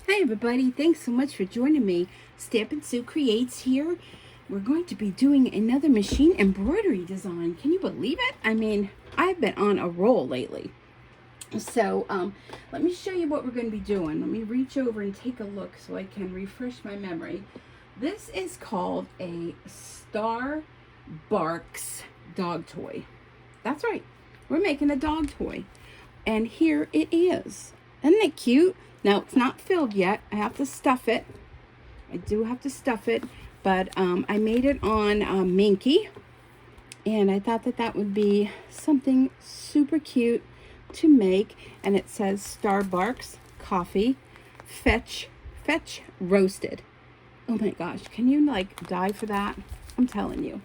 Hi everybody, thanks so much for joining me. Stampin' Sue Creates here. We're going to be doing another machine embroidery design. Can you believe it? I mean, I've been on a roll lately. So let me show you what we're going to be doing. Let me reach over and take a look so I can refresh my memory. This is called a Starbarks Dog Toy. That's right, we're making a dog toy. And here it is. Isn't it cute? Now, it's not filled yet. I have to stuff it. I do have to stuff it, but I made it on Minky, and I thought that that would be something super cute to make. And it says Starbarks coffee, fetch roasted. Oh my gosh, can you like die for that? I'm telling you.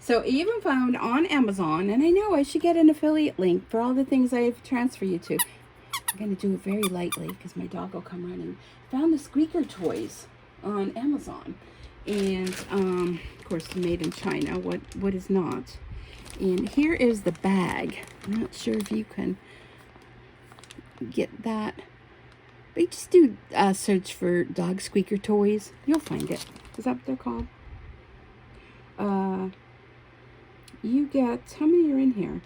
So even found on Amazon, and I know I should get an affiliate link for all the things I've transferred you to. I'm going to do it very lightly because my dog will come running. Found the squeaker toys on Amazon. And, of course, made in China. What is not? And here is the bag. I'm not sure if you can get that. But you just do search for dog squeaker toys. You'll find it. Is that what they're called? You get, how many are in here?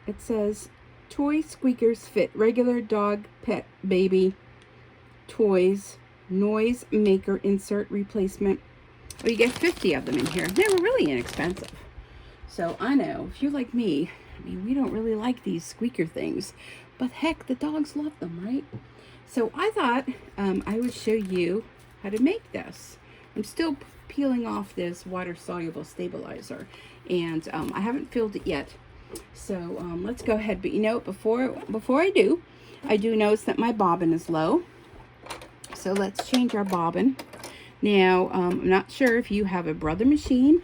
It says toy squeakers fit regular dog, pet, baby, toys, noise maker insert replacement. Oh, you get 50 of them in here. They were really inexpensive. So I know, if you're like me, I mean, we don't really like these squeaker things, but heck, the dogs love them, right? So I thought I would show you how to make this. I'm still peeling off this water-soluble stabilizer, and I haven't filled it yet. So let's go ahead. But you know, before I do notice that my bobbin is low. So let's change our bobbin. Now, I'm not sure if you have a brother machine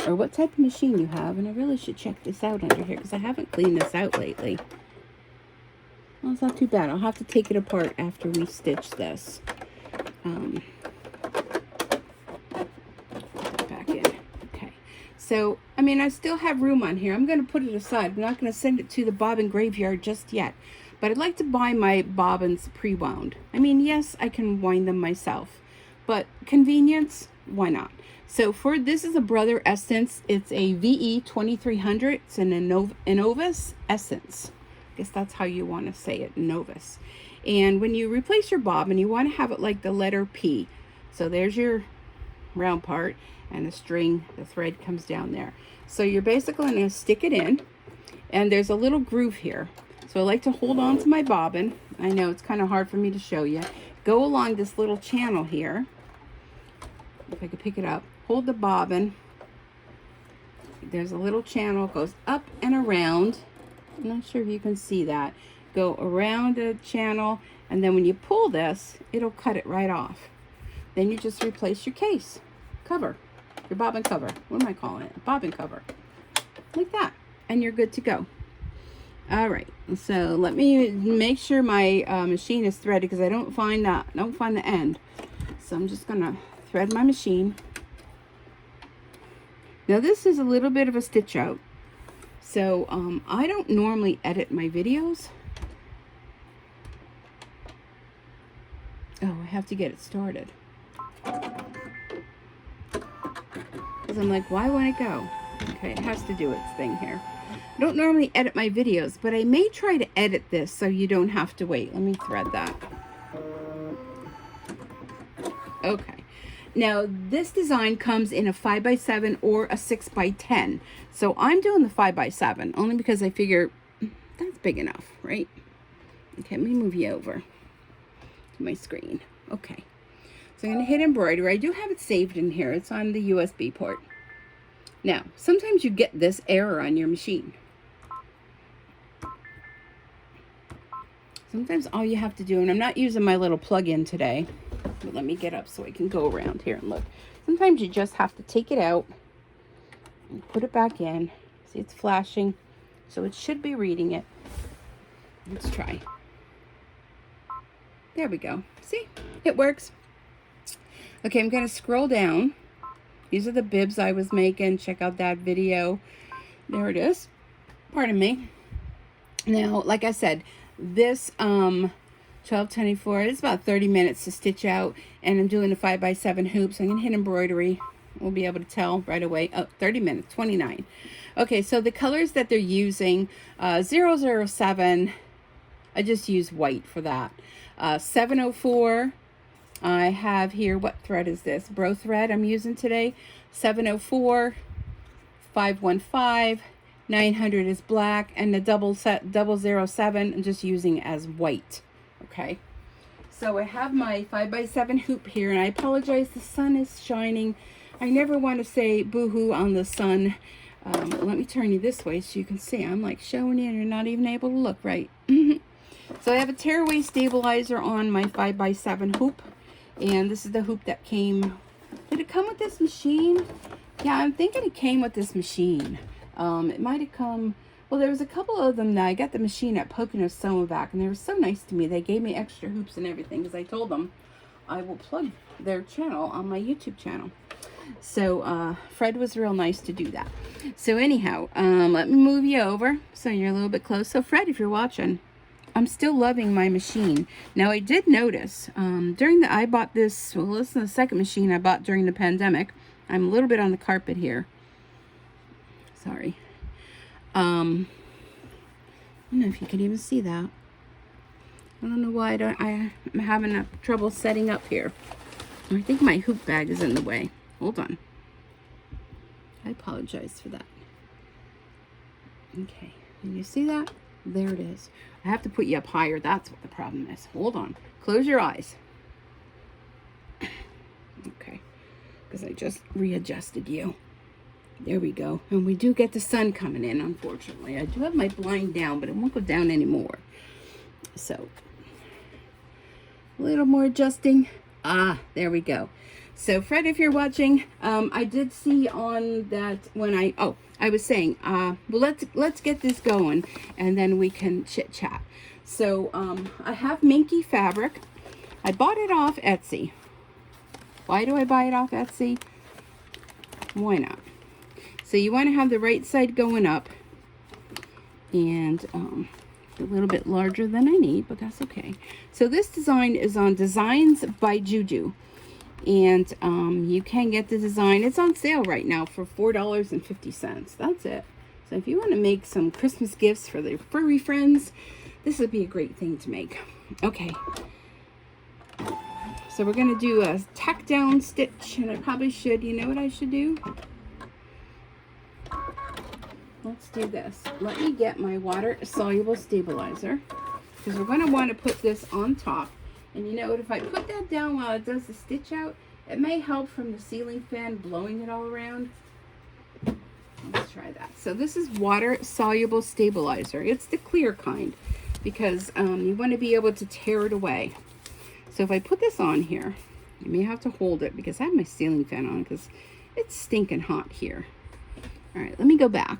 or what type of machine you have, and I really should check this out under here because I haven't cleaned this out lately. Well, it's not too bad. I'll have to take it apart after we stitch this. Back in. Okay. So, I mean, I still have room on here. I'm going to put it aside. I'm not going to send it to the bobbin graveyard just yet. But I'd like to buy my bobbins pre-wound. I mean, yes, I can wind them myself. But convenience, why not? So for this is a Brother Essence. It's a VE 2300. It's an Innovis Essence. I guess that's how you want to say it, Innovis. And when you replace your bobbin, you want to have it like the letter P. So there's your round part, and the string, the thread comes down there. So you're basically going to stick it in, and there's a little groove here. So I like to hold on to my bobbin. I know it's kind of hard for me to show you. Go along this little channel here. If I could pick it up. Hold the bobbin. There's a little channel. It goes up and around. I'm not sure if you can see that. Go around the channel, and then when you pull this, it'll cut it right off. Then you just replace your case cover, your bobbin cover. What am I calling it? Bobbin cover. Like that. And you're good to go. All right. So let me make sure my machine is threaded because I don't find the end. So I'm just going to thread my machine. Now this is a little bit of a stitch out. So I don't normally edit my videos. Oh, I have to get it started. Because I'm like, why won't it go? Okay, it has to do its thing here. I don't normally edit my videos, but I may try to edit this so you don't have to wait. Let me thread that. Okay. Now, this design comes in a 5x7 or a 6x10. So I'm doing the 5x7 only because I figure that's big enough, right? Okay, let me move you over to my screen. Okay. So I'm going to hit embroidery. I do have it saved in here. It's on the USB port. Now, sometimes you get this error on your machine. Sometimes all you have to do, and I'm not using my little plug-in today, but let me get up so I can go around here and look. Sometimes you just have to take it out and put it back in. See, it's flashing, so it should be reading it. Let's try. There we go. See, it works. Okay, I'm going to scroll down. These are the bibs I was making. Check out that video. There it is. Pardon me. Now, like I said, this 12.24. It's about 30 minutes to stitch out, and I'm doing the 5x7 hoops. I'm gonna hit embroidery. We'll be able to tell right away. Oh, 30 minutes, 29. Okay, so the colors that they're using, 007, I just use white for that. 704, I have here, what thread is this? Bro thread I'm using today. 704, 515, 900 is black, and the 007 I'm just using as white. Okay, so I have my 5x7 hoop here, and I apologize, the sun is shining. I never want to say boo-hoo on the sun. Let me turn you this way so you can see. I'm like showing you and you're not even able to look right. So I have a tearaway stabilizer on my 5x7 hoop, and this is the hoop that came. Did it come with this machine? Yeah, I'm thinking it came with this machine. It might have come. Well, there was a couple of them that I got the machine at Pocono Sewing Back, and they were so nice to me. They gave me extra hoops and everything because I told them I will plug their channel on my YouTube channel. So Fred was real nice to do that. So anyhow, let me move you over so you're a little bit close. So Fred, if you're watching, I'm still loving my machine. Now I did notice I bought this, well, this is the second machine I bought during the pandemic. I'm a little bit on the carpet here. Sorry. I don't know if you can even see that. I don't know why I'm having trouble setting up here. I think my hoop bag is in the way. Hold on. I apologize for that. Okay, can you see that? There it is. I have to put you up higher. That's what the problem is. Hold on. Close your eyes. Okay, because I just readjusted you. There we go. And we do get the sun coming in, unfortunately. I do have my blind down, but it won't go down anymore. So, a little more adjusting. Ah, there we go. So Fred, if you're watching, I did see on that when I was saying, well, let's get this going, and then we can chit chat. So I have minky fabric. I bought it off Etsy. Why do I buy it off Etsy? Why not? So you want to have the right side going up, and a little bit larger than I need, but that's okay. So this design is on Designs by Juju. And you can get the design. It's on sale right now for $4.50. That's it. So if you want to make some Christmas gifts for the furry friends, this would be a great thing to make. Okay. So we're going to do a tack down stitch, and I probably should. You know what I should do? Let's do this. Let me get my water soluble stabilizer, because we're going to want to put this on top. And you know what, if I put that down while it does the stitch out, it may help from the ceiling fan blowing it all around. Let's try that. So this is water soluble stabilizer. It's the clear kind, because you want to be able to tear it away. So if I put this on here, you may have to hold it because I have my ceiling fan on because it's stinking hot here. All right, let me go back.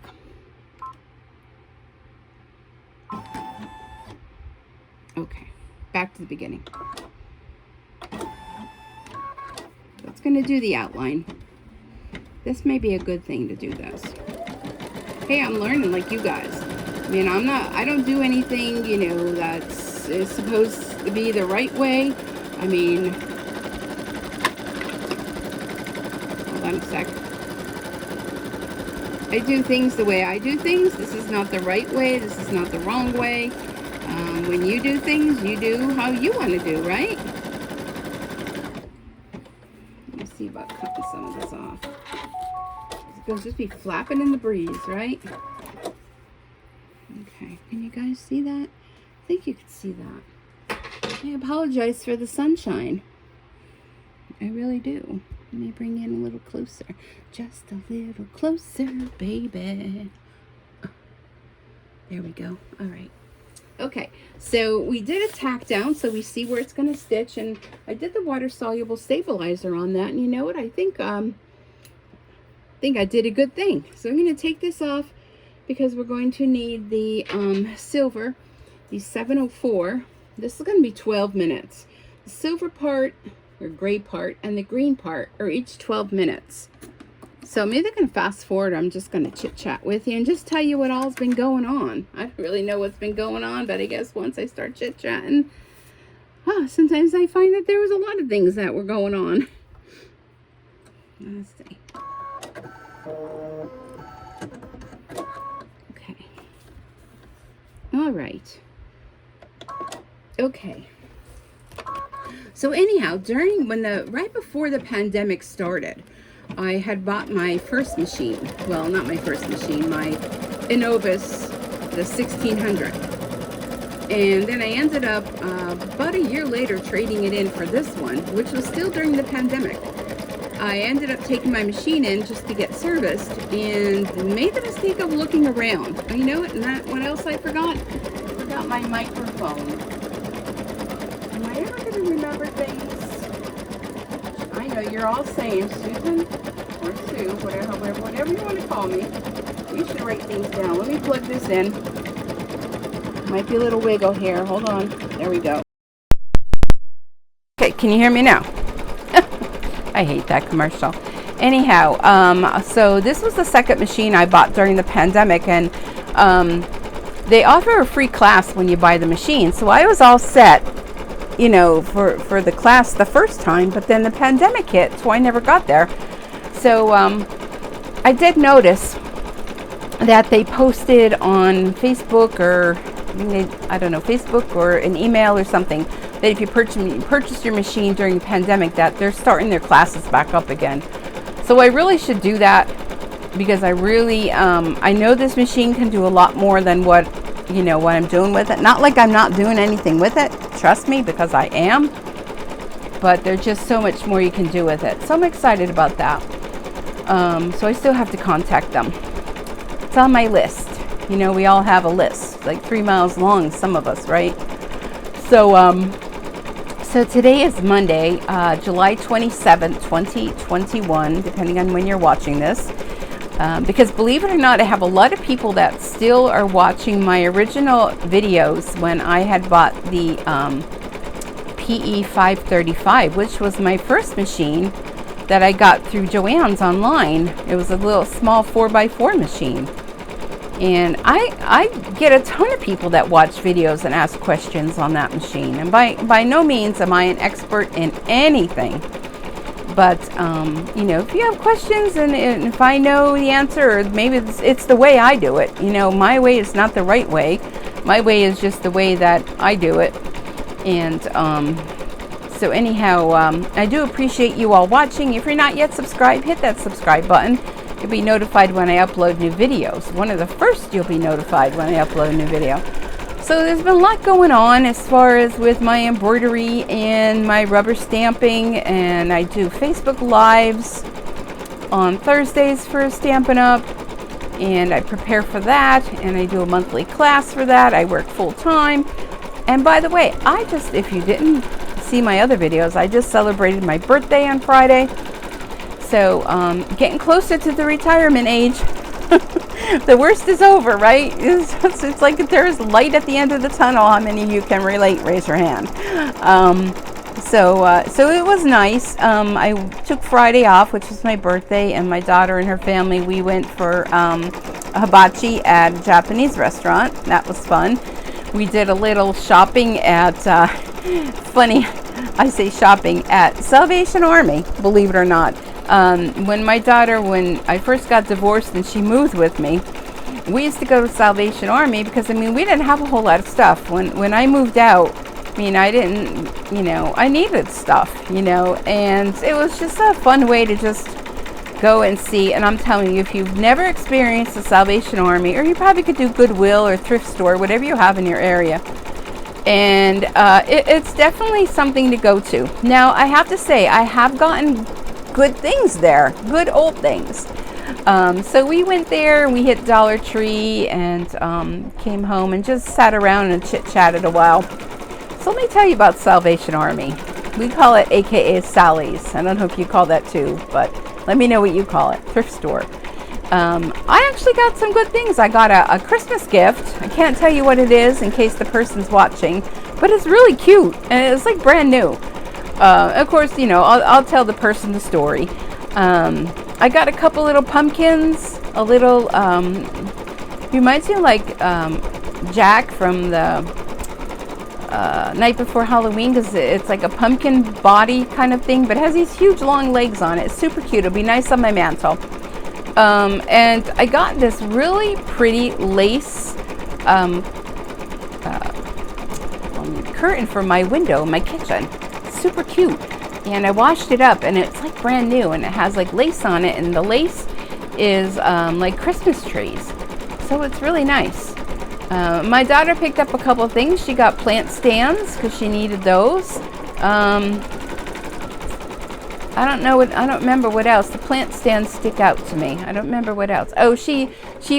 Okay. Back to the beginning. That's going to do the outline. This may be a good thing to do this. Hey, I'm learning like you guys. I mean, I don't do anything, you know, that's is supposed to be the right way. I mean, hold on a sec. I do things the way I do things. This is not the right way. This is not the wrong way. When you do things, you do how you want to do, right? Let me see about cutting some of this off. It's going to just be flapping in the breeze, right? Okay, can you guys see that? I think you can see that. I apologize for the sunshine. I really do. Let me bring in a little closer. Just a little closer, baby. There we go. All right. Okay, so we did a tack down so we see where it's going to stitch, and I did the water soluble stabilizer on that, and you know what, I think I did a good thing. So I'm going to take this off because we're going to need the silver, the 704. This is going to be 12 minutes. The silver part or gray part and the green part are each 12 minutes. So maybe I can fast forward. I'm just going to chit chat with you and just tell you what all's been going on. I don't really know what's been going on, but I guess once I start chit chatting, Oh, sometimes I find that there was a lot of things that were going on. Let's see. Okay. All right. Okay. So anyhow, right before the pandemic started, I had bought my first machine. Well, not my first machine, my Innovus, the 1600. And then I ended up about a year later trading it in for this one, which was still during the pandemic. I ended up taking my machine in just to get serviced and made the mistake of looking around. Oh, you know what? What else I forgot? I forgot my microphone. Am I ever going to remember things? I know you're all saying Susan or Sue, whatever you want to call me. You should write things down. Let me plug this in. Might be a little wiggle here. Hold on. There we go. Okay, can you hear me now? I hate that commercial. Anyhow, so this was the second machine I bought during the pandemic, and they offer a free class when you buy the machine. So I was all set, you know, for the class the first time, but then the pandemic hit, so I never got there. So I did notice that they posted on Facebook or I don't know, Facebook or an email or something, that if you purchased your machine during the pandemic, that they're starting their classes back up again. So I really should do that, because I really I know this machine can do a lot more than what I'm doing with it. Not like I'm not doing anything with it, trust me, because I am, but there's just so much more you can do with it. So I'm excited about that. So I still have to contact them. It's on my list. You know, we all have a list, like 3 miles long, some of us, right? So today is Monday, July 27th, 2021, depending on when you're watching this. Because believe it or not, I have a lot of people that still are watching my original videos when I had bought the PE 535, which was my first machine that I got through Joann's online. It was a little small 4x4 machine. And I get a ton of people that watch videos and ask questions on that machine. And by no means am I an expert in anything. But, if you have questions and if I know the answer, or maybe it's the way I do it. You know, my way is not the right way. My way is just the way that I do it. And so anyhow, I do appreciate you all watching. If you're not yet subscribed, hit that subscribe button. You'll be notified when I upload new videos. One of the first you'll be notified when I upload a new video. So there's been a lot going on as far as with my embroidery and my rubber stamping, and I do Facebook Lives on Thursdays for Stampin' Up, and I prepare for that, and I do a monthly class for that. I work full time. And by the way, if you didn't see my other videos, I just celebrated my birthday on Friday. So getting closer to the retirement age. The worst is over, right? It's like there's light at the end of the tunnel. How many of you can relate? Raise your hand. So it was nice. I took Friday off, which was my birthday, and my daughter and her family, we went for a hibachi at a Japanese restaurant. That was fun. We did a little shopping at, funny, I say shopping, at Salvation Army, believe it or not. When I first got divorced and she moved with me, we used to go to Salvation Army because, we didn't have a whole lot of stuff. When I moved out, I didn't, I needed stuff, and it was just a fun way to just go and see. And I'm telling you, if you've never experienced the Salvation Army, or you probably could do Goodwill or thrift store, whatever you have in your area, and it's definitely something to go to. Now, I have to say, I have gotten good things there, good old things. So we went there, we hit Dollar Tree, and came home and just sat around and chit-chatted a while. So let me tell you about Salvation Army. We call it AKA Sally's. I don't know if you call that too, but let me know what you call it. Thrift store. I actually got some good things. I got a Christmas gift. I can't tell you what it is in case the person's watching, but it's really cute, and it's like brand new. Of course, I'll tell the person the story. I got a couple little pumpkins, a little, reminds me of like Jack from the night before Halloween, because it's like a pumpkin body kind of thing, but it has these huge long legs on it. It's super cute. It'll be nice on my mantle. And I got this really pretty lace curtain for my window in my kitchen. Super cute. And I washed it up, and it's like brand new, and it has like lace on it, and the lace is like Christmas trees. So it's really nice. My daughter picked up a couple of things. She got plant stands because she needed those. I don't remember what else. The plant stands stick out to me. I don't remember what else. Oh, she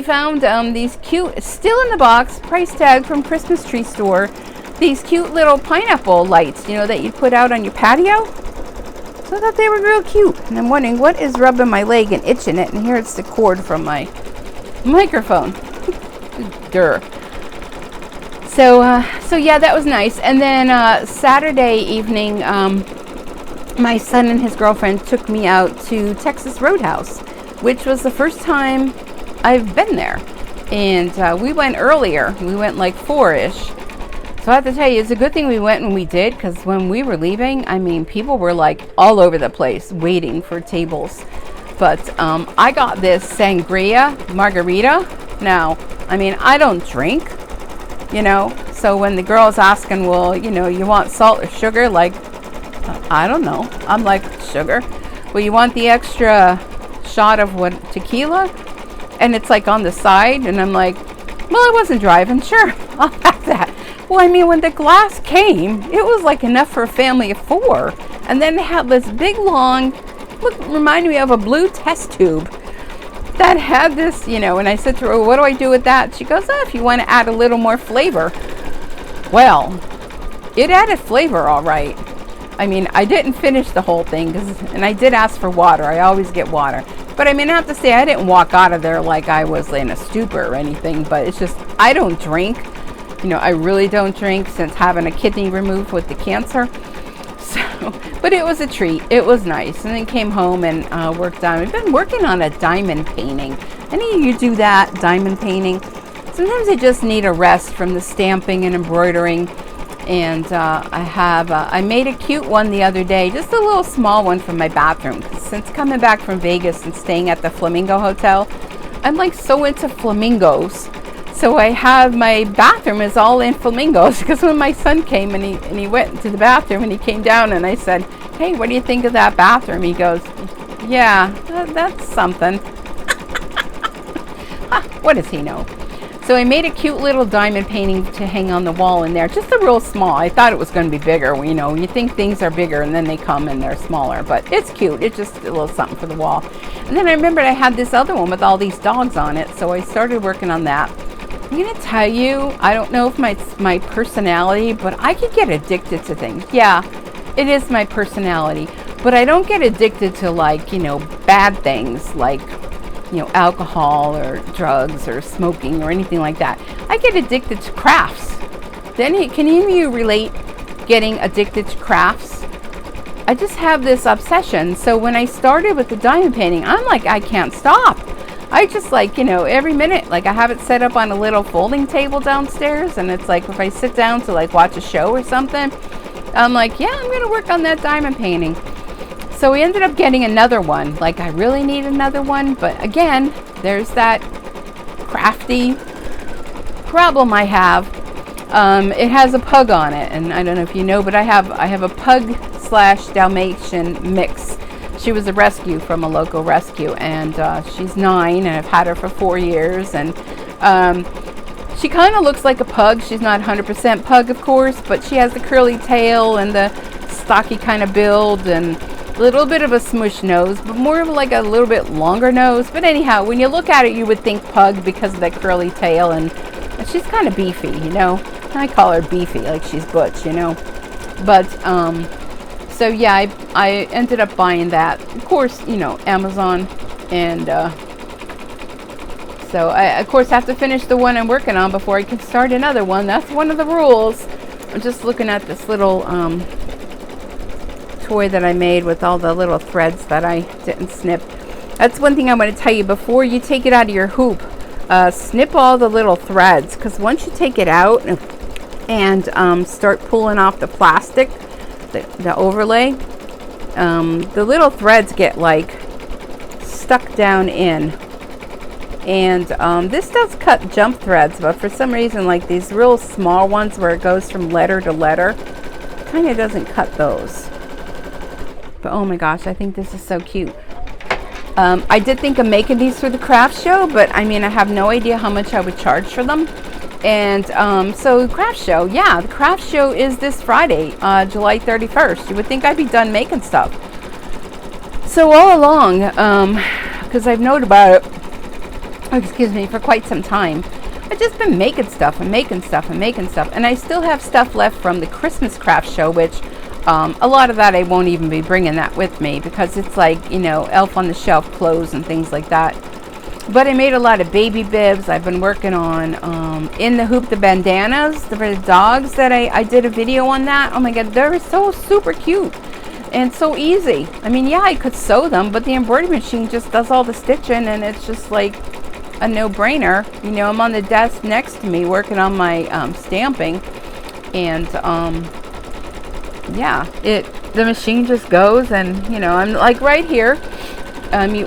found these cute, still in the box, price tag from Christmas tree store, these cute little pineapple lights, you know, that you put out on your patio. So I thought they were real cute. And I'm wondering what is rubbing my leg and itching it. And here it's the cord from my microphone. Durr. So yeah, that was nice. And then Saturday evening, my son and his girlfriend took me out to Texas Roadhouse, which was the first time I've been there. And we went earlier. We went like 4-ish. So I have to tell you, it's a good thing we went when we did, because when we were leaving, I mean, people were like all over the place waiting for tables. But I got this sangria margarita. Now, I mean, I don't drink, you know. So when the girl's asking, well, you know, you want salt or sugar? Like, I don't know. I'm like, sugar. Well, you want the extra shot of what, tequila? And it's like on the side. And I'm like, well, I wasn't driving. Sure, I'll have that. Well, I mean, when the glass came, it was like enough for a family of 4. And then they had this big, long, reminded me of a blue test tube that had this, you know, and I said to her, what do I do with that? She goes, oh, if you want to add a little more flavor. Well, it added flavor all right. I mean, I didn't finish the whole thing, and I did ask for water. I always get water. But I mean, I have to say, I didn't walk out of there like I was in a stupor or anything, but it's just, I don't drink. You know, I really don't drink since having a kidney removed with the cancer. So, but it was a treat. It was nice. And then came home and worked on, we've been working on a diamond painting. Any of you do that, diamond painting? Sometimes I just need a rest from the stamping and embroidering. And I made a cute one the other day, just a little small one for my bathroom. Since coming back from Vegas and staying at the Flamingo Hotel, I'm like so into flamingos. So I have, my bathroom is all in flamingos, because when my son came and he went to the bathroom and he came down and I said, hey, what do you think of that bathroom? He goes, yeah, that's something. What does he know? So I made a cute little diamond painting to hang on the wall in there, just a real small. I thought it was going to be bigger. You know, you think things are bigger and then they come and they're smaller, but it's cute. It's just a little something for the wall. And then I remembered I had this other one with all these dogs on it, so I started working on that. I'm going to tell you, I don't know if my personality, but I could get addicted to things. Yeah, it is my personality, but I don't get addicted to, like, you know, bad things like, you know, alcohol or drugs or smoking or anything like that. I get addicted to crafts. Can any of you relate getting addicted to crafts? I just have this obsession. So when I started with the diamond painting, I'm like, I can't stop. I just, like, you know, every minute, like, I have it set up on a little folding table downstairs, and it's like if I sit down to, like, watch a show or something, I'm like, yeah, I'm going to work on that diamond painting. So we ended up getting another one. Like, I really need another one, but again, there's that crafty problem I have. It has a pug on it, and I don't know if you know, but I have a pug/Dalmatian mix. She was a rescue from a local rescue, and she's 9, and I've had her for 4 years, and she kind of looks like a pug. She's not 100% pug, of course, but she has the curly tail and the stocky kind of build, and a little bit of a smush nose, but more of like a little bit longer nose. But anyhow, when you look at it, you would think pug because of that curly tail, and she's kind of beefy, you know. I call her beefy, like she's butch, you know. But so yeah, I ended up buying that, of course, you know, Amazon, and so I of course have to finish the one I'm working on before I can start another one. That's one of the rules. I'm just looking at this little toy that I made with all the little threads that I didn't snip. That's one thing I want to tell you before you take it out of your hoop. Snip all the little threads, because once you take it out and start pulling off the plastic, the overlay. The little threads get like stuck down in, and this does cut jump threads, but for some reason, like these real small ones where it goes from letter to letter, kind of doesn't cut those. But oh my gosh, I think this is so cute. I did think of making these for the craft show, but I mean, I have no idea how much I would charge for them. And so craft show, yeah, the craft show is this Friday, July 31st. You would think I'd be done making stuff. So all along, because I've known about it, for quite some time, I've just been making stuff and making stuff and making stuff. And I still have stuff left from the Christmas craft show, which a lot of that I won't even be bringing that with me because it's like, you know, elf on the shelf clothes and things like that. But I made a lot of baby bibs. I've been working on in the hoop, the bandanas for the dogs that I did a video on that. Oh my god, they're so super cute and so easy. I mean, yeah, I could sew them, but the embroidery machine just does all the stitching, and it's just like a no-brainer. You know, I'm on the desk next to me working on my stamping, and yeah, the machine just goes, and you know, I'm like right here.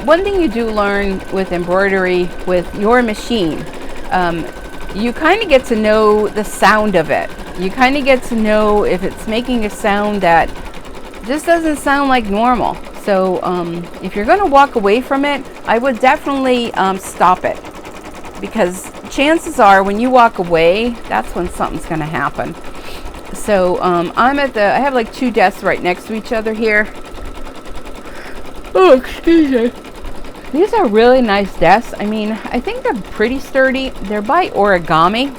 One thing you do learn with embroidery with your machine, you kind of get to know the sound of it. You kind of get to know if it's making a sound that just doesn't sound like normal. So if you're going to walk away from it, I would definitely stop it, because chances are when you walk away, that's when something's going to happen. So I have like two desks right next to each other here. Oh, excuse me. These are really nice desks. I mean, I think they're pretty sturdy. They're by Origami.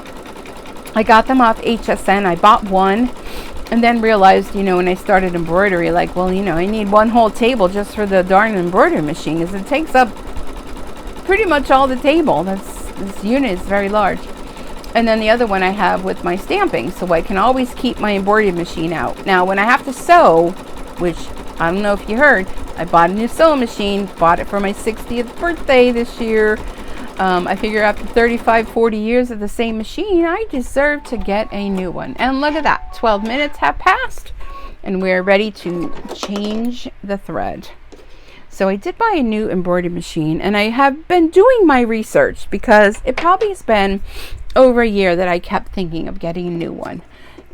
I got them off HSN. I bought one and then realized, you know, when I started embroidery, like, well, you know, I need one whole table just for the darn embroidery machine, because it takes up pretty much all the table. This unit is very large. And then the other one I have with my stamping, so I can always keep my embroidery machine out. Now, when I have to sew, which I don't know if you heard, I bought a new sewing machine, bought it for my 60th birthday this year. I figure after 35, 40 years of the same machine, I deserve to get a new one. And look at that, 12 minutes have passed, and we're ready to change the thread. So I did buy a new embroidery machine, and I have been doing my research because it probably has been over a year that I kept thinking of getting a new one.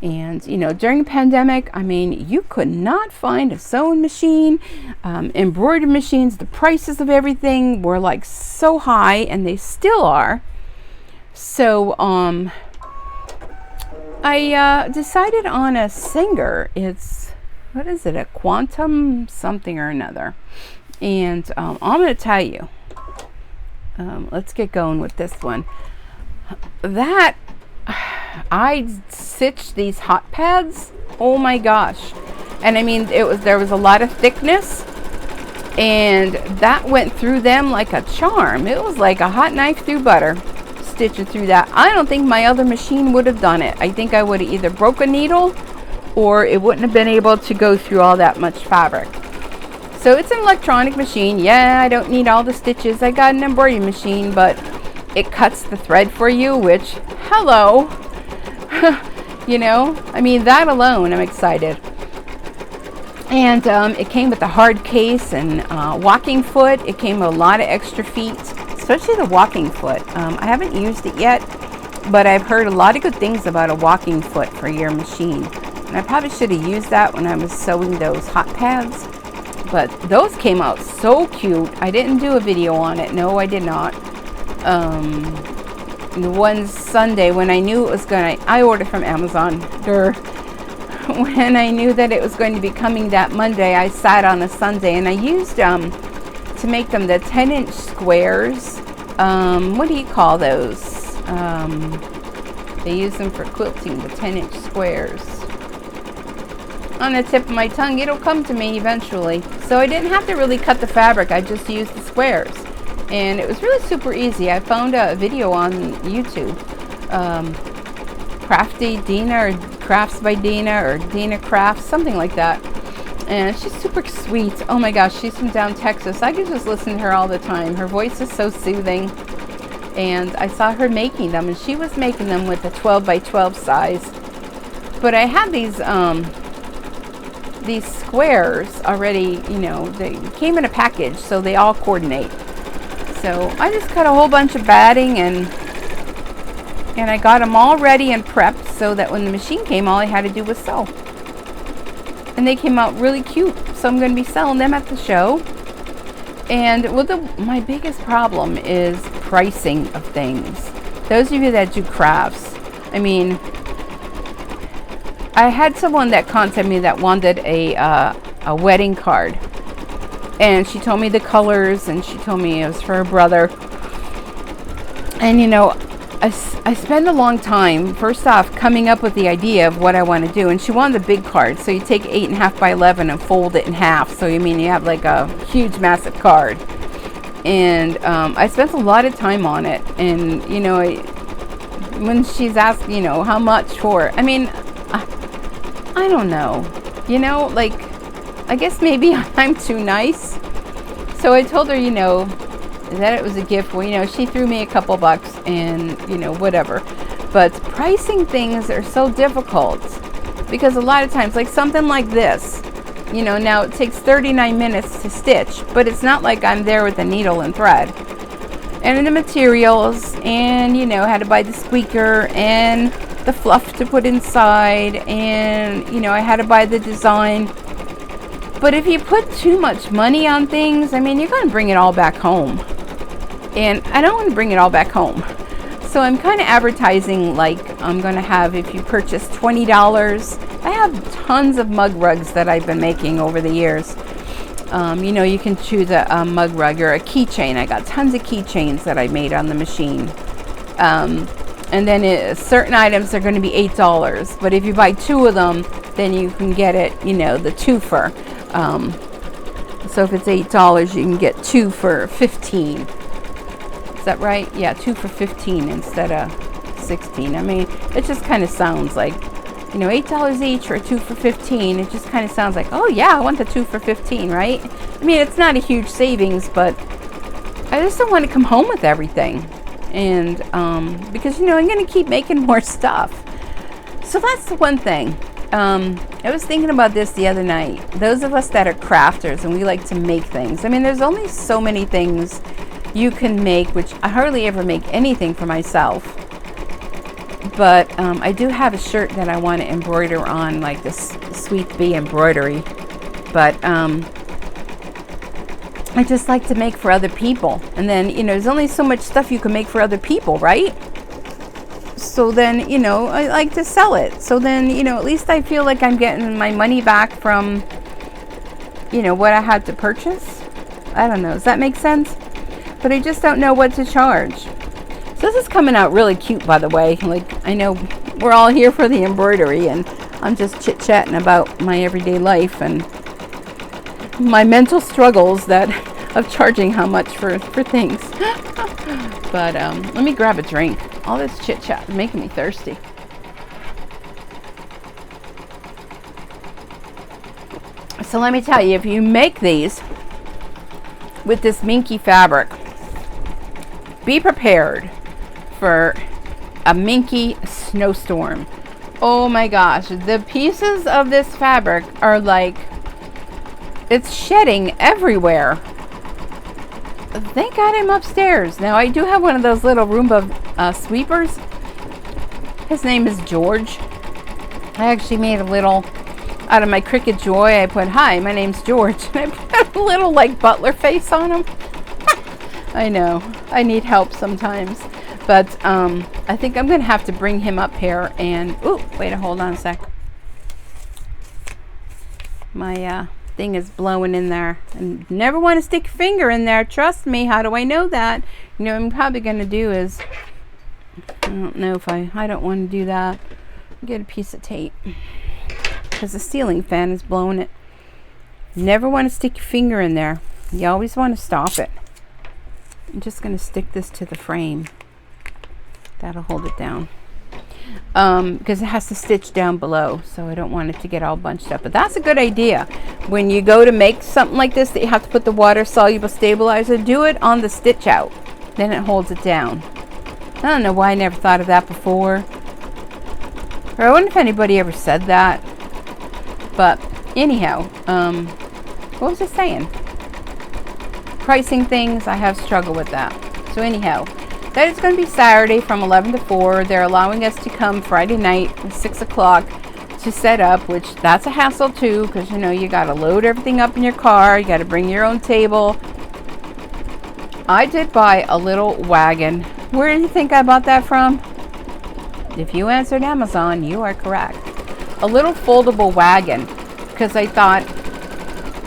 And, you know, during the pandemic, I mean, you could not find a sewing machine, embroidery machines. The prices of everything were like so high, and they still are. So I decided on a Singer. It's, what is it, a Quantum something or another. And I'm going to tell you, let's get going with this one. That I stitched these hot pads. Oh my gosh. And I mean, there was a lot of thickness, and that went through them like a charm. It was like a hot knife through butter, stitching through that. I don't think my other machine would have done it. I think I would have either broke a needle, or it wouldn't have been able to go through all that much fabric. So it's an electronic machine. Yeah, I don't need all the stitches. I got an embroidery machine, but it cuts the thread for you, which, hello. You know, I mean, that alone, I'm excited. And it came with a hard case and walking foot. It came with a lot of extra feet, especially the walking foot. I haven't used it yet, but I've heard a lot of good things about a walking foot for your machine. And I probably should have used that when I was sewing those hot pads. But those came out so cute. I didn't do a video on it. No, I did not. One Sunday when I knew it was I ordered from Amazon. When I knew that it was going to be coming that Monday, I sat on a Sunday, and I used to make them the 10-inch squares. What do you call those? They use them for quilting, the 10-inch squares. On the tip of my tongue, it'll come to me eventually. So I didn't have to really cut the fabric. I just used the squares. And it was really super easy. I found a video on YouTube. Crafty Dina, or Crafts by Dina, or Dina Crafts, something like that. And she's super sweet. Oh my gosh, she's from down Texas. I could just listen to her all the time. Her voice is so soothing. And I saw her making them, and she was making them with a 12 by 12 size. But I have these squares already, you know, they came in a package, so they all coordinate. So I just cut a whole bunch of batting, and I got them all ready and prepped so that when the machine came, all I had to do was sew. And they came out really cute, so I'm going to be selling them at the show. And my biggest problem is pricing of things. Those of you that do crafts, I mean, I had someone that contacted me that wanted a wedding card, and she told me the colors, and she told me it was for her brother. And you know, I spend a long time, first off, coming up with the idea of what I want to do. And she wanted a big card, so you take 8.5 by 11 and fold it in half. So you mean you have like a huge, massive card. And I spent a lot of time on it. And you know, when she's asked, you know, how much for it, I mean, I don't know. You know, like, I guess maybe I'm too nice. So I told her, you know, that it was a gift. Well, you know, she threw me a couple bucks and, you know, whatever. But pricing things are so difficult because a lot of times, like something like this, you know, now it takes 39 minutes to stitch, but it's not like I'm there with a needle and thread. And the materials, and, you know, had to buy the squeaker and the fluff to put inside, and, you know, I had to buy the design. But if you put too much money on things, I mean, you're going to bring it all back home. And I don't want to bring it all back home. So I'm kind of advertising like I'm going to have, if you purchase $20, I have tons of mug rugs that I've been making over the years. You know, you can choose a mug rug or a keychain. I got tons of keychains that I made on the machine. And then certain items are going to be $8. But if you buy 2 of them, then you can get it, you know, the twofer. So if it's $8, you can get 2 for $15. Is that right? Yeah, 2 for $15 instead of $16. I mean, it just kind of sounds like, you know, $8 each or 2 for $15. It just kind of sounds like, oh yeah, I want the 2 for $15, right? I mean, it's not a huge savings, but I just don't want to come home with everything. And because, you know, I'm going to keep making more stuff. So that's the one thing. I was thinking about this the other night. Those of us that are crafters and we like to make things. I mean, there's only so many things you can make, which I hardly ever make anything for myself. But I do have a shirt that I want to embroider on, like this Sweet Bee embroidery. But I just like to make for other people. And then, you know, there's only so much stuff you can make for other people, right? So then, you know, I like to sell it. So then, you know, at least I feel like I'm getting my money back from, you know, what I had to purchase. I don't know. Does that make sense? But I just don't know what to charge. So this is coming out really cute, by the way. Like, I know we're all here for the embroidery, and I'm just chit-chatting about my everyday life and my mental struggles that of charging how much for things. But let me grab a drink. All this chit-chat is making me thirsty. So let me tell you, if you make these with this minky fabric, be prepared for a minky snowstorm. Oh my gosh, the pieces of this fabric are like, it's shedding everywhere. Thank God I'm upstairs. Now I do have one of those little Roomba sweepers. His name is George. I actually made a little, out of my Cricut Joy, I put, hi, my name's George. And I put a little like butler face on him. I know, I need help sometimes. But I think I'm going to have to bring him up here and, hold on a sec. My thing is blowing in there. And never want to stick your finger in there. Trust me. How do I know that? You know what I'm probably going to do is, I don't know if I don't want to do that. Get a piece of tape. Because the ceiling fan is blowing it. Never want to stick your finger in there. You always want to stop it. I'm just going to stick this to the frame. That'll hold it down. Because it has to stitch down below, so I don't want it to get all bunched up. But that's a good idea. When you go to make something like this that you have to put the water soluble stabilizer, do it on the stitch out. Then it holds it down. I don't know why I never thought of that before. Or I wonder if anybody ever said that. But anyhow, what was I saying? Pricing things, I have struggled with that. So anyhow, that is going to be Saturday from 11 to 4. They're allowing us to come Friday night at 6 o'clock to set up, which that's a hassle too, because you know you got to load everything up in your car. You got to bring your own table. I did buy a little wagon. Where do you think I bought that from? If you answered Amazon, you are correct. A little foldable wagon, because I thought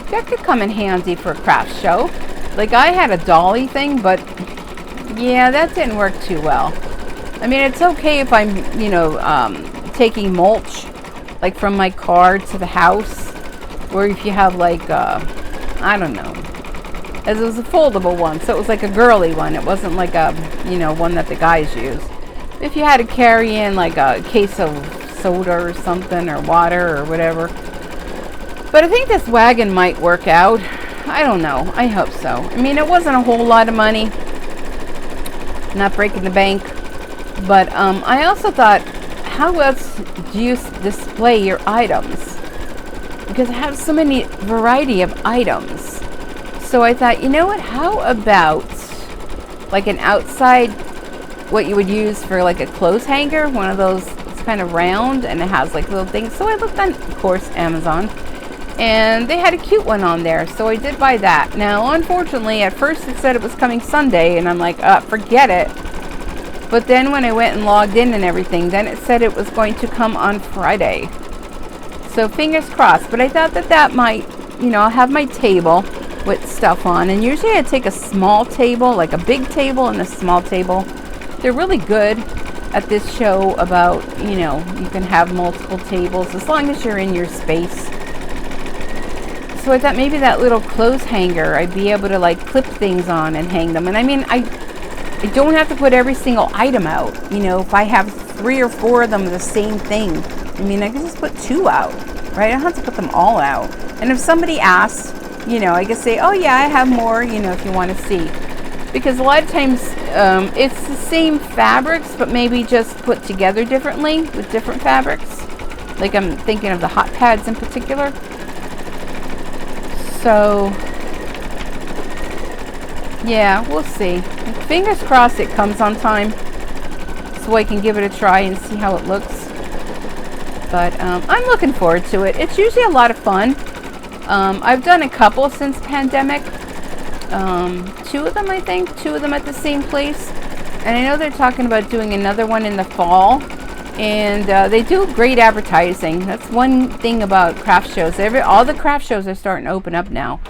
that could come in handy for a craft show. Like I had a dolly thing, but yeah, that didn't work too well. I mean, it's okay if I'm, you know, taking mulch, like from my car to the house, or if you have like, I don't know. As it was a foldable one, so it was like a girly one. It wasn't like a, you know, one that the guys use. If you had to carry in like a case of soda or something, or water or whatever. But I think this wagon might work out. I don't know. I hope so. I mean, it wasn't a whole lot of money. Not breaking the bank. But I also thought, how else do you display your items? Because I have so many variety of items. So I thought, you know what, how about like an outside, what you would use for like a clothes hanger, one of those, it's kind of round and it has like little things. So I looked on, of course, Amazon, and they had a cute one on there. So I did buy that. Now, unfortunately, at first it said it was coming Sunday, and I'm like, forget it. But then when I went and logged in and everything, then it said it was going to come on Friday. So fingers crossed. But I thought that might, you know, I'll have my table with stuff on, and usually I take a small table, like a big table and a small table. They're really good at this show about, you know, you can have multiple tables as long as you're in your space. So I thought maybe that little clothes hanger, I'd be able to like clip things on and hang them. And I mean, I don't have to put every single item out. You know, if I have 3 or 4 of them the same thing, I mean, I can just put 2 out, right? I don't have to put them all out. And if somebody asks, you know, I can say, oh yeah, I have more, you know, if you want to see. Because a lot of times it's the same fabrics, but maybe just put together differently with different fabrics. Like I'm thinking of the hot pads in particular. So, yeah, we'll see. Fingers crossed it comes on time so I can give it a try and see how it looks. But I'm looking forward to it. It's usually a lot of fun. I've done a couple since pandemic. 2 of them, I think. 2 of them at the same place. And I know they're talking about doing another one in the fall. And they do great advertising. That's one thing about craft shows. All the craft shows are starting to open up now.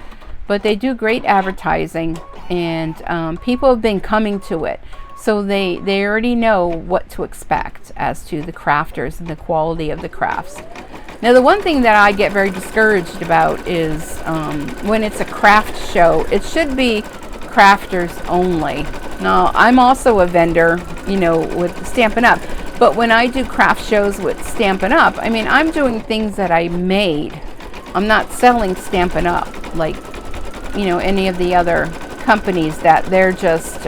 But they do great advertising. And people have been coming to it. So they already know what to expect as to the crafters and the quality of the crafts. Now, the one thing that I get very discouraged about is when it's a craft show, it should be crafters only. Now, I'm also a vendor, you know, with Stampin' Up. But when I do craft shows with Stampin' Up, I mean, I'm doing things that I made. I'm not selling Stampin' Up like, you know, any of the other companies that they're just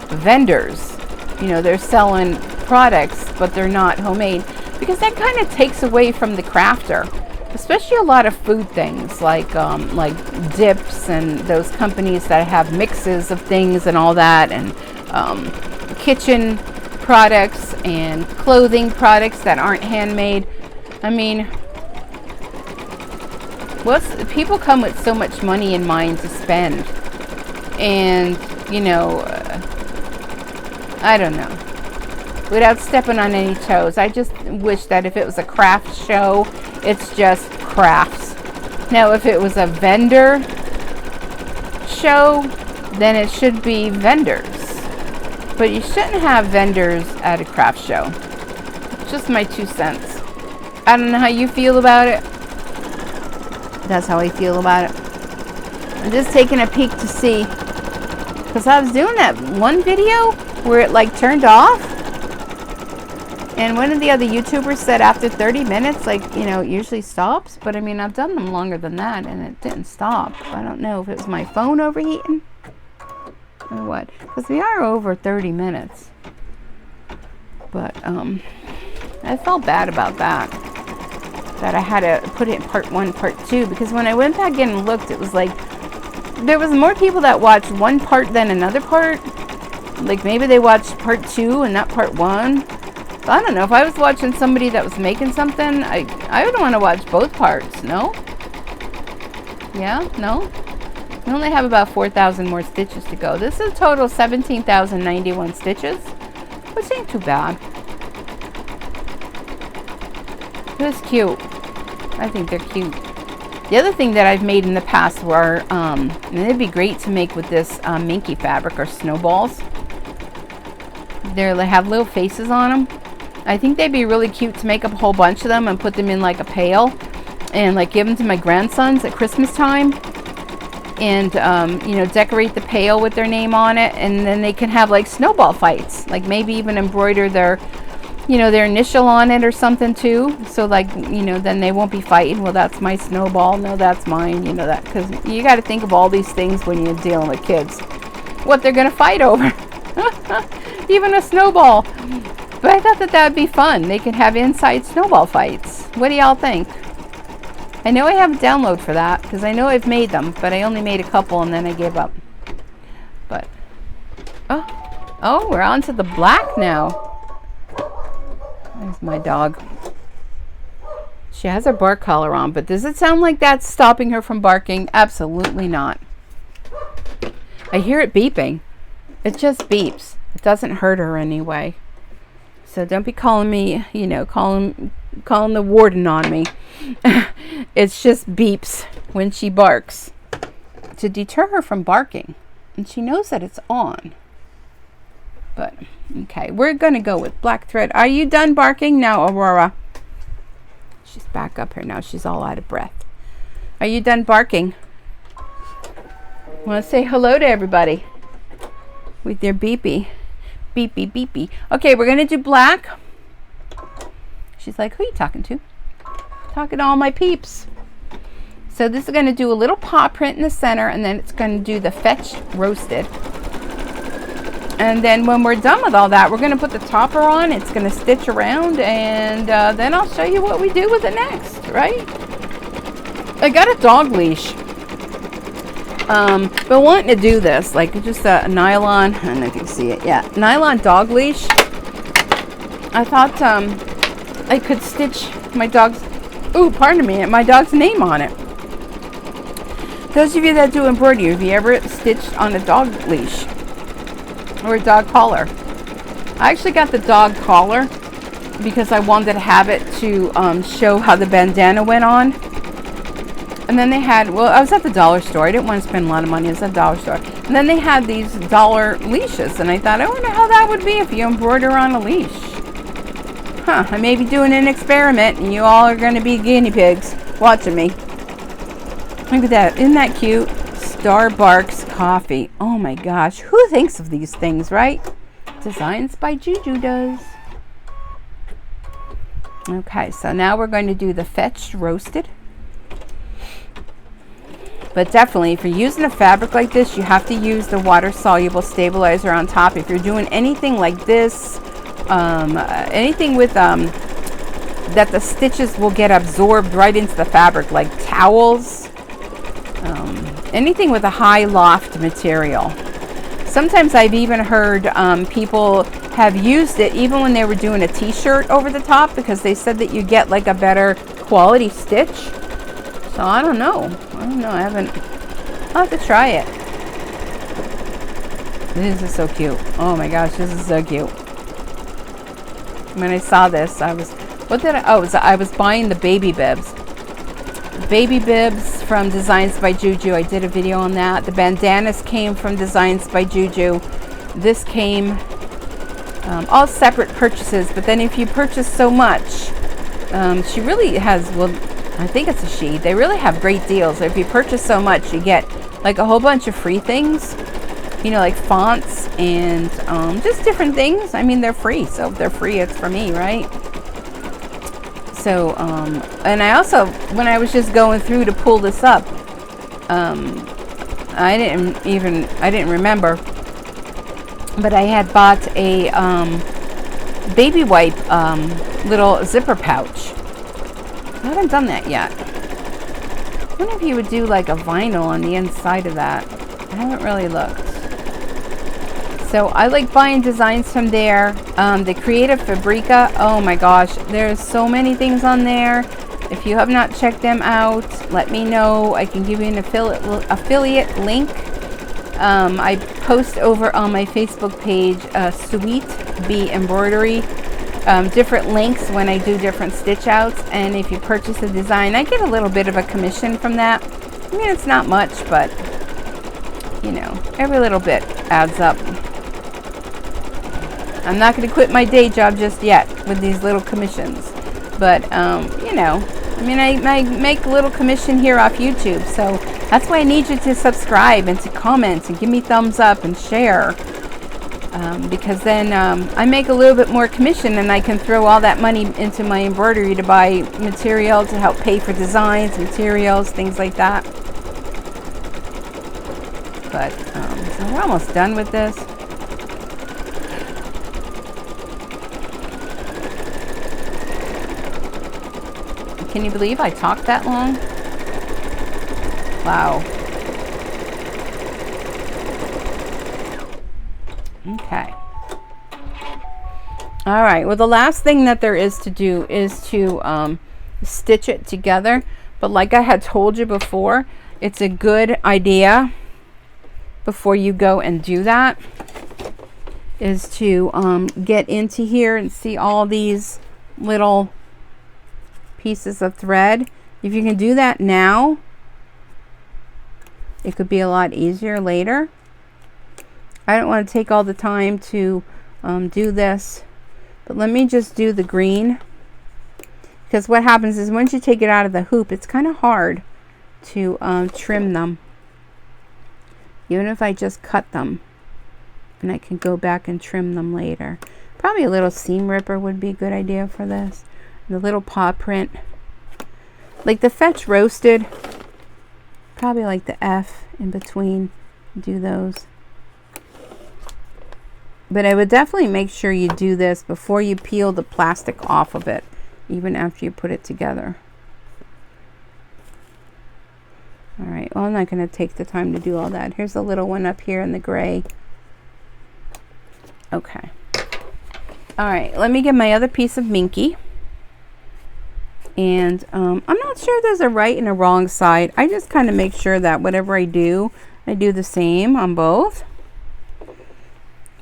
vendors. You know, they're selling products, but they're not homemade. Because that kind of takes away from the crafter, especially a lot of food things like dips and those companies that have mixes of things and all that, and kitchen products and clothing products that aren't handmade. I mean, people come with so much money in mind to spend, and you know, I don't know. Without stepping on any toes, I just wish that if it was a craft show, it's just crafts. Now, if it was a vendor show, then it should be vendors. But you shouldn't have vendors at a craft show. Just my 2 cents. I don't know how you feel about it. That's how I feel about it. I'm just taking a peek to see. Because I was doing that one video where it like turned off. And one of the other YouTubers said after 30 minutes, like, you know, it usually stops. But I mean, I've done them longer than that and it didn't stop. I don't know if it was my phone overheating or what. Because we are over 30 minutes. But, I felt bad about that. That I had to put it in part 1, part 2, because when I went back in and looked, it was like there was more people that watched one part than another part. Like maybe they watched part 2 and not part 1. So I don't know. If I was watching somebody that was making something, I would want to watch both parts. No? Yeah? No? We only have about 4,000 more stitches to go. This is a total 17,091 stitches, which ain't too bad. This is cute. I think they're cute. The other thing that I've made in the past were, and it'd be great to make with this minky fabric, or snowballs. They have little faces on them. I think they'd be really cute to make up a whole bunch of them and put them in like a pail and like give them to my grandsons at Christmas time. And, you know, decorate the pail with their name on it. And then they can have like snowball fights. Like maybe even embroider their, you know, their initial on it or something too. So like, you know, then they won't be fighting. Well, that's my snowball. No, that's mine. You know that, because you got to think of all these things when you're dealing with kids. What they're going to fight over. Even a snowball. But I thought that that'd be fun. They could have inside snowball fights. What do y'all think? I know I have a download for that because I know I've made them, but I only made a couple and then I gave up. But, oh, we're on to the black now. There's my dog. She has her bark collar on, but does it sound like that's stopping her from barking? Absolutely not. I hear it beeping. It just beeps. It doesn't hurt her anyway. So don't be calling me, you know, calling the warden on me. It's just beeps when she barks to deter her from barking. And she knows that it's on. But, okay, we're going to go with black thread. Are you done barking now, Aurora? She's back up here now. She's all out of breath. Are you done barking? Want to say hello to everybody with their beepy. Beepy, beepy. Okay, we're going to do black. She's like, who are you talking to? Talking to all my peeps. So this is going to do a little paw print in the center, and then it's going to do the fetch roasted. And then when we're done with all that, we're going to put the topper on. It's going to stitch around, and then I'll show you what we do with it next, right? I got a dog leash. But wanting to do this, like just a nylon, I don't know if you can see it, yeah, nylon dog leash. I thought I could stitch my dog's, my dog's name on it. Those of you that do embroidery, have you ever stitched on a dog leash or a dog collar? I actually got the dog collar because I wanted to have it to show how the bandana went on. And then they had, well, I was at the dollar store. I didn't want to spend a lot of money. I was at the dollar store. And then they had these dollar leashes. And I thought, I wonder how that would be if you embroider on a leash. I may be doing an experiment, and you all are going to be guinea pigs watching me. Look at that. Isn't that cute? Starbarks coffee. Oh my gosh. Who thinks of these things, right? Designs by Juju does. Okay, so now we're going to do the fetched roasted. But definitely, if you're using a fabric like this, you have to use the water-soluble stabilizer on top. If you're doing anything like this, anything with that the stitches will get absorbed right into the fabric, like towels, anything with a high loft material. Sometimes I've even heard people have used it even when they were doing a t-shirt over the top, because they said that you get like a better quality stitch. So I don't know. I'll have to try it. This is so cute. Oh my gosh, this is so cute. When I saw this, I was buying the baby bibs. Baby bibs from Designs by Juju. I did a video on that. The bandanas came from Designs by Juju. This came all separate purchases, but then if you purchase so much, she really has, well, I think it's a she. They really have great deals. If you purchase so much, you get like a whole bunch of free things, you know, like fonts and just different things. I mean, they're free, so if they're free, it's for me, right? So, and I also, when I was just going through to pull this up, I didn't remember, but I had bought baby wipe little zipper pouch. I haven't done that yet. I wonder if you would do like a vinyl on the inside of that. I haven't really looked. So I like buying designs from there. The Creative Fabrica, oh my gosh, there's so many things on there. If you have not checked them out, let me know. I can give you an affiliate link. I post over on my Facebook page, Sweet Bee Embroidery, different links when I do different stitch outs. And if you purchase a design, I get a little bit of a commission from that. I mean, it's not much, but you know, every little bit adds up. I'm not going to quit my day job just yet with these little commissions. But, you know, I mean, I make a little commission here off YouTube. So that's why I need you to subscribe and to comment and give me thumbs up and share. Because then I make a little bit more commission and I can throw all that money into my embroidery to buy material to help pay for designs, materials, things like that. But, so we're almost done with this. Can you believe I talked that long? Wow. Okay. All right. Well, the last thing that there is to do is to stitch it together. But like I had told you before, it's a good idea before you go and do that is to get into here and see all these little pieces of thread. If you can do that now, it could be a lot easier later. I don't want to take all the time to do this, but let me just do the green, because what happens is once you take it out of the hoop, it's kind of hard to trim them, even if I just cut them, and I can go back and trim them later. Probably a little seam ripper would be a good idea for this. The little paw print, like the Fetch Roasted, probably like the F in between, do those. But I would definitely make sure you do this before you peel the plastic off of it, even after you put it together. All right, well, I'm not going to take the time to do all that. Here's a little one up here in the gray. Okay. All right, let me get my other piece of Minky. And I'm not sure there's a right and a wrong side. I just kind of make sure that whatever I do the same on both.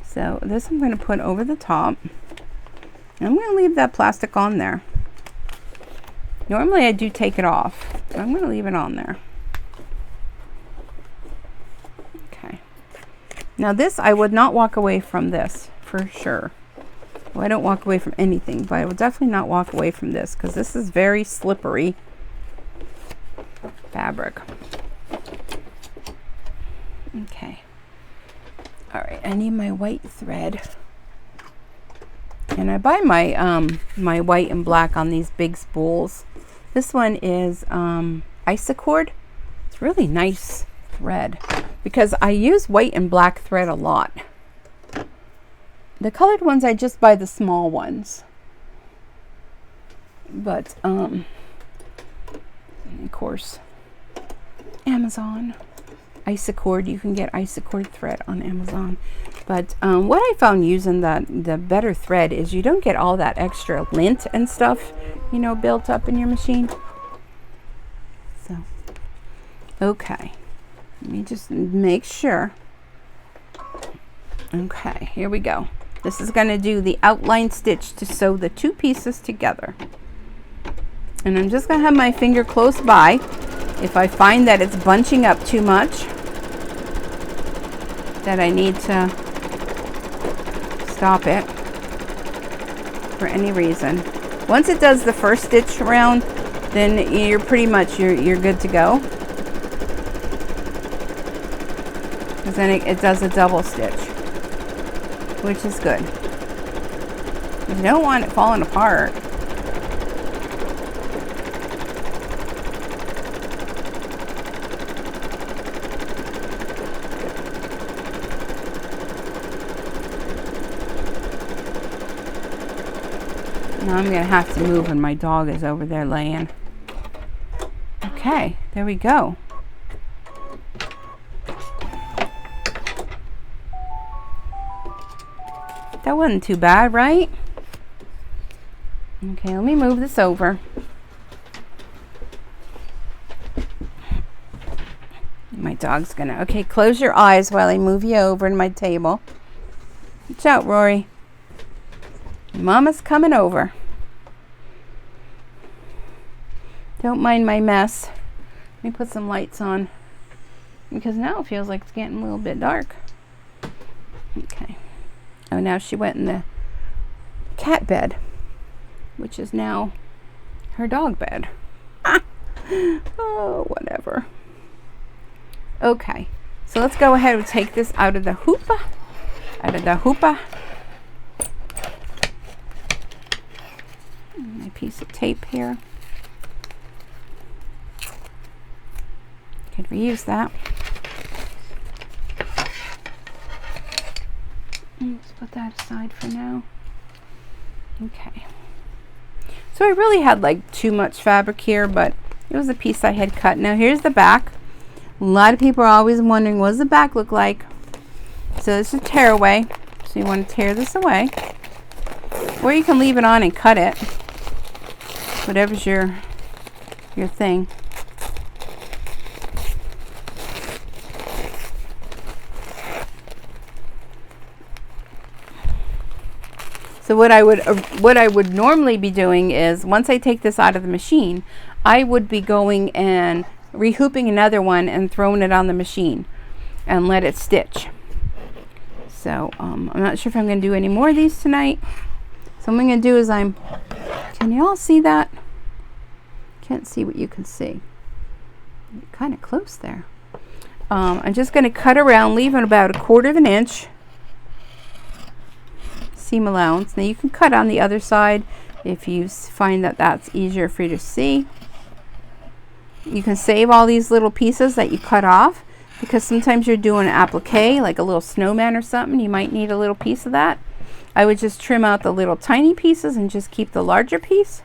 So this I'm going to put over the top. And I'm going to leave that plastic on there. Normally I do take it off, but I'm going to leave it on there. Okay. Now this, I would not walk away from this for sure. Well, I don't walk away from anything, but I will definitely not walk away from this because this is very slippery fabric. Okay. All right, I need my white thread. And I buy my my white and black on these big spools. This one is Isacord. It's really nice thread because I use white and black thread a lot. The colored ones, I just buy the small ones. But, of course, Amazon. Isacord, you can get Isacord thread on Amazon. But what I found using the better thread is you don't get all that extra lint and stuff, you know, built up in your machine. So, okay. Let me just make sure. Okay, here we go. This is going to do the outline stitch to sew the two pieces together. And I'm just going to have my finger close by. If I find that it's bunching up too much, that I need to stop it for any reason. Once it does the first stitch around, then you're pretty much, you're good to go. Because then it does a double stitch, which is good. You don't want it falling apart. Now I'm going to have to move when my dog is over there laying. Okay, there we go. That wasn't too bad, right? Okay, let me move this over. My dog's gonna... Okay, close your eyes while I move you over to my table. Watch out, Rory. Mama's coming over. Don't mind my mess. Let me put some lights on, because now it feels like it's getting a little bit dark. Okay. Oh, now she went in the cat bed, which is now her dog bed. Oh, whatever. Okay, so let's go ahead and take this out of the hoopa. My piece of tape here. Could reuse that. Let's put that aside for now. Okay. So I really had like too much fabric here, but it was a piece I had cut. Now here's the back. A lot of people are always wondering, what does the back look like? So this is a tear away. So you want to tear this away. Or you can leave it on and cut it. Whatever's your thing. So what I would normally be doing is, once I take this out of the machine, I would be going and rehooping another one and throwing it on the machine and let it stitch. So I'm not sure if I'm going to do any more of these tonight. So what I'm going to do is can you all see that? Can't see what you can see. Kind of close there. I'm just going to cut around, leaving about 1/4 inch seam allowance. Now you can cut on the other side if you find that that's easier for you to see. You can save all these little pieces that you cut off, because sometimes you're doing an applique, like a little snowman or something. You might need a little piece of that. I would just trim out the little tiny pieces and just keep the larger piece.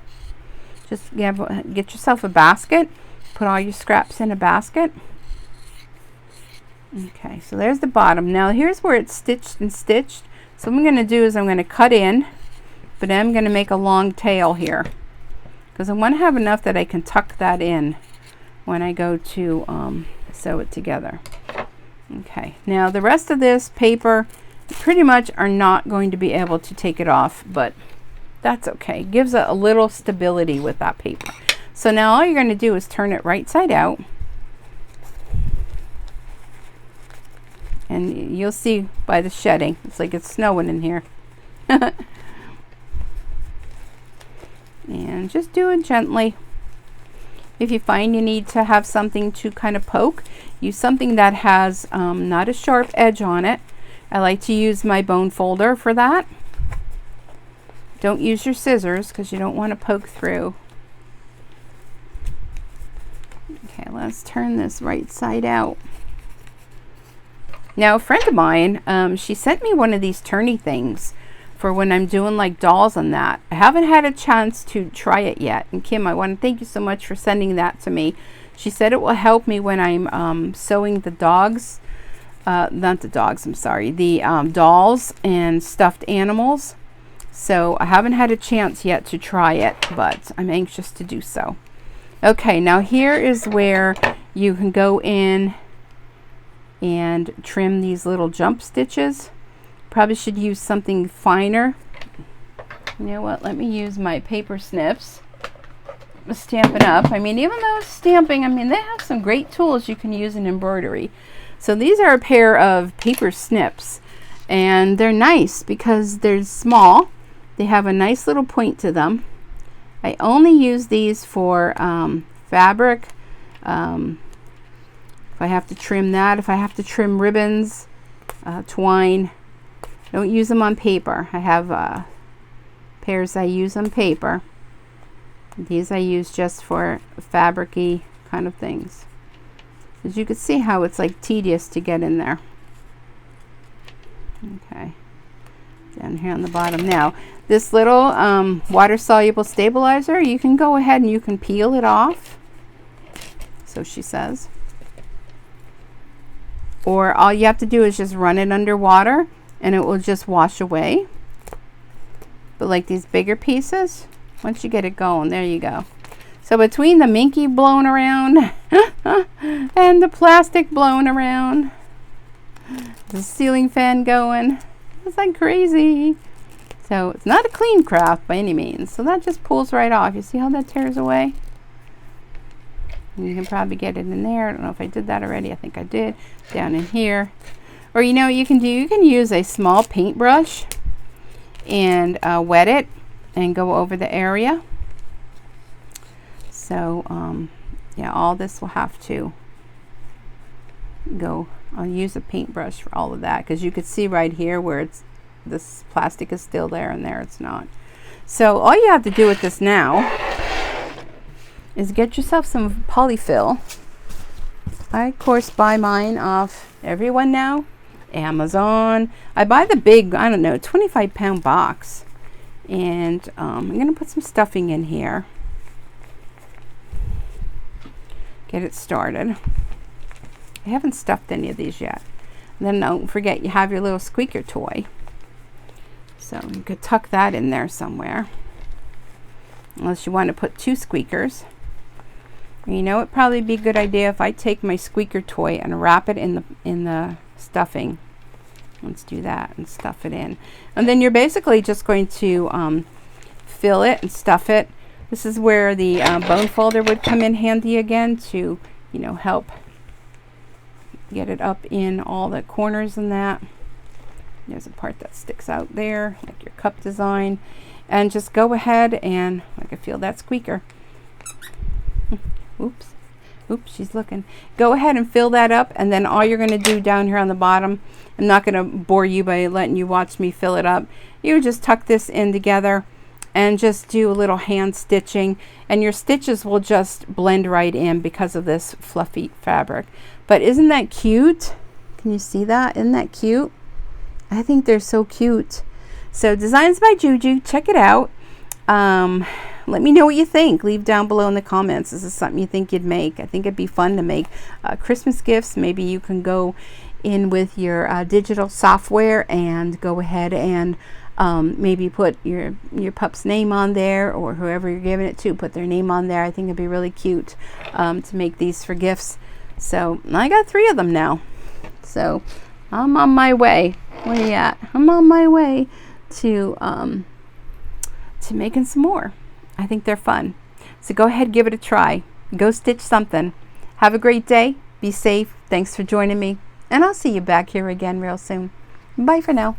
Just get yourself a basket. Put all your scraps in a basket. Okay, so there's the bottom. Now here's where it's stitched and stitched. So what I'm going to do is I'm going to cut in, but then I'm going to make a long tail here, because I want to have enough that I can tuck that in when I go to sew it together. Okay, now the rest of this paper, pretty much are not going to be able to take it off, but that's okay. It gives a little stability with that paper. So now all you're going to do is turn it right side out. And you'll see by the shedding, it's like it's snowing in here. And just do it gently. If you find you need to have something to kind of poke, use something that has not a sharp edge on it. I like to use my bone folder for that. Don't use your scissors, because you don't want to poke through. Okay, let's turn this right side out. Now a friend of mine, she sent me one of these turny things for when I'm doing like dolls and that. I haven't had a chance to try it yet. And Kim, I want to thank you so much for sending that to me. She said it will help me when I'm sewing the dogs, not the dogs, I'm sorry, the dolls and stuffed animals. So I haven't had a chance yet to try it, but I'm anxious to do so. Okay, now here is where you can go in and trim these little jump stitches. Probably should use something finer. You know what, let me use my paper snips. Stampin' Up. I mean, even though stamping, I mean, they have some great tools you can use in embroidery. So these are a pair of paper snips, and they're nice because they're small. They have a nice little point to them. I only use these for fabric. If I have to trim that, if I have to trim ribbons, twine, don't use them on paper. I have pairs I use on paper. These I use just for fabric-y kind of things. As you can see how it's like tedious to get in there. Okay, down here on the bottom. Now, this little water-soluble stabilizer, you can go ahead and you can peel it off. So she says. Or all you have to do is just run it under water and it will just wash away. But like these bigger pieces, once you get it going, there you go. So between the minky blowing around and the plastic blowing around, the ceiling fan going, it's like crazy. So it's not a clean craft by any means. So that just pulls right off. You see how that tears away? And you can probably get it in there. I don't know if I did that already. I think I did. Down in here. Or you know what you can do? You can use a small paintbrush and wet it and go over the area. So yeah, all this will have to go. I'll use a paintbrush for all of that because you could see right here where it's this plastic is still there and there it's not. So all you have to do with this now is get yourself some polyfill. I of course buy mine off everyone now. Amazon. I buy the big, I don't know, 25-pound box. And I'm going to put some stuffing in here. Get it started. I haven't stuffed any of these yet. And then don't forget you have your little squeaker toy. So you could tuck that in there somewhere. Unless you want to put 2 squeakers. You know, it'd probably be a good idea if I take my squeaker toy and wrap it in the stuffing. Let's do that and stuff it in. And then you're basically just going to fill it and stuff it. This is where the bone folder would come in handy again to, you know, help get it up in all the corners and that. There's a part that sticks out there, like your cup design. And just go ahead and, I can feel that squeaker. Oops. Oops, she's looking. Go ahead and fill that up, and then all you're going to do down here on the bottom, I'm not going to bore you by letting you watch me fill it up. You just tuck this in together and just do a little hand stitching, and your stitches will just blend right in because of this fluffy fabric. But isn't that cute? Can you see that? Isn't that cute? I think they're so cute. So Designs by Juju, check it out. Let me know what you think. Leave down below in the comments. Is this something you think you'd make? I think it'd be fun to make Christmas gifts. Maybe you can go in with your digital software and go ahead and maybe put your pup's name on there, or whoever you're giving it to, put their name on there. I think it'd be really cute to make these for gifts. So I got 3 of them now. So I'm on my way. Where you at? I'm on my way to making some more. I think they're fun. So go ahead, give it a try. Go stitch something. Have a great day. Be safe. Thanks for joining me. And I'll see you back here again real soon. Bye for now.